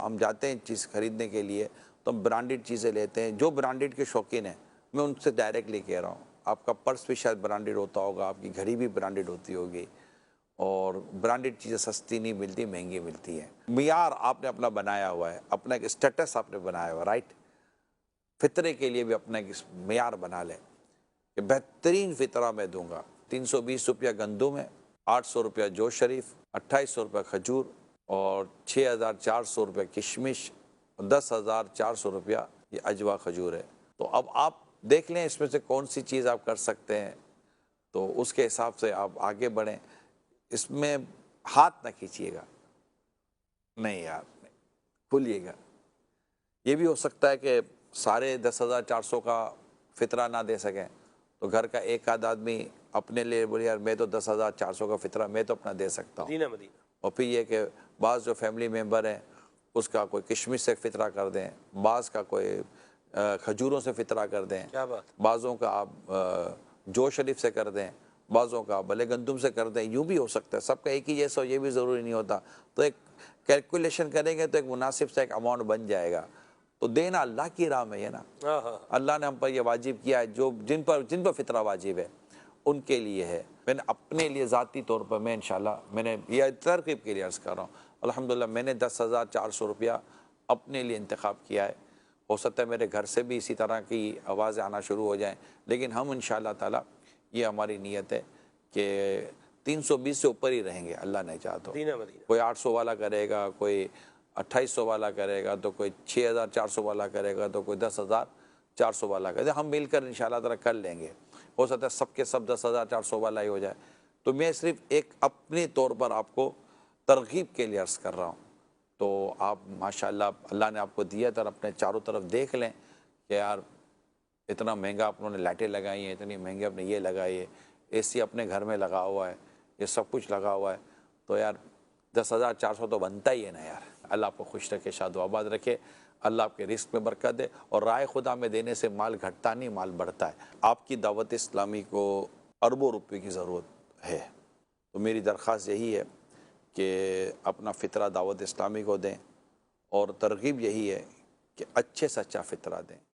हम जाते हैं चीज़ खरीदने के लिए तो हम ब्रांडेड चीज़ें लेते हैं। जो ब्रांडेड के शौकीन हैं, मैं उनसे डायरेक्टली कह रहा हूँ, आपका पर्स भी शायद ब्रांडेड होता होगा, आपकी घड़ी भी ब्रांडेड होती होगी और ब्रांडेड चीज़ें सस्ती नहीं मिलती, महंगी मिलती हैं। मियार आपने अपना बनाया हुआ है, अपना एक स्टेटस आपने बनाया हुआ है, राइट? फ़ितरे के लिए भी अपना एक मियार बना लें कि बेहतरीन फ़ितरा मैं दूँगा। 320 रुपया गंदुम है, 800 रुपया जौ शरीफ, 2800 रुपया खजूर और 6400 रुपये किशमिश, 10,400 रुपया ये अजवा खजूर है। तो अब आप देख लें इसमें से कौन सी चीज़ आप कर सकते हैं, तो उसके हिसाब से आप आगे बढ़ें। इसमें हाथ ना खींचिएगा, नहीं यार, नहीं, खुलिएगा। ये भी हो सकता है कि सारे 10,400 का फ़ितरा ना दे सकें, तो घर का एक आध आदमी अपने लिए बोले यार मैं तो 10,400 का फ़ितरा मैं तो अपना दे सकता हूँ। मदीना मदीना। और फिर ये कि बाज़ जो फैमिली मेम्बर हैं उसका कोई किशमिश से फ़ितरा कर दें, बाज़ का कोई खजूरों से फ़ितरा कर दें, क्या बात। बाज़ों का आप जौ शरीफ से कर दें, बाज़ों का भले गंदुम से कर दें, यूँ भी हो सकता है। सबका एक ही जैसा हो ये भी ज़रूरी नहीं होता। तो एक कैलकुलेशन करेंगे तो एक मुनासिब सा एक अमाउंट बन जाएगा। तो देना अल्लाह की राह में है ना। हाँ हाँ। अल्लाह ने हम पर यह वाजिब किया है, जो जिन पर फ़ितरा वाजिब है उनके लिए है। मैंने अपने लिए ज़ाती तौर पर मैं इंशाल्लाह मैंने यह तरकीब के लिए अर्ज़ कर रहा हूँ, अल्हम्दुलिल्लाह मैंने 10,400 रुपया अपने लिए इंतखाब किया है। हो सकता है मेरे घर से भी इसी तरह की आवाज़ें आना शुरू हो जाएँ, लेकिन हम इंशाअल्लाह ताला ये हमारी नीयत है कि 320 से ऊपर ही रहेंगे, अल्लाह नहीं चाहा तो। मदीना मदीना। कोई 800 वाला करेगा, कोई 2800 वाला करेगा, तो कोई 6,400 वाला करेगा, तो कोई 10,400 वाला करेगा। हम मिलकर इंशाअल्लाह ताला कर लेंगे। हो सकता है सब के सब 10,400 वाला ही हो जाए। तो मैं सिर्फ एक अपने तौर पर आपको तरगीब के लिए अर्ज़ कर रहा हूँ। तो आप माशाअल्लाह अल्लाह ने आपको दिया तो अपने चारों तरफ देख लें कि यार इतना महंगा आपने लाइटें लगाई हैं, इतनी महंगी आपने ये लगाई है, एसी अपने घर में लगा हुआ है, ये सब कुछ लगा हुआ है, तो यार 10,400 तो बनता ही है ना यार। अल्लाह आपको खुश रखे, शाद व आबाद रखे, अल्लाह आपके रिस्क में बरकत दे। और राय खुदा में देने से माल घटता नहीं, माल बढ़ता है। आपकी दावत इस्लामी को अरबों रुपये की ज़रूरत है, तो मेरी दरख्वास्त यही है कि अपना फ़ितरा दावत इस्लामी को दें और तरगीब यही है कि अच्छे से अच्छा फ़ितरा दें।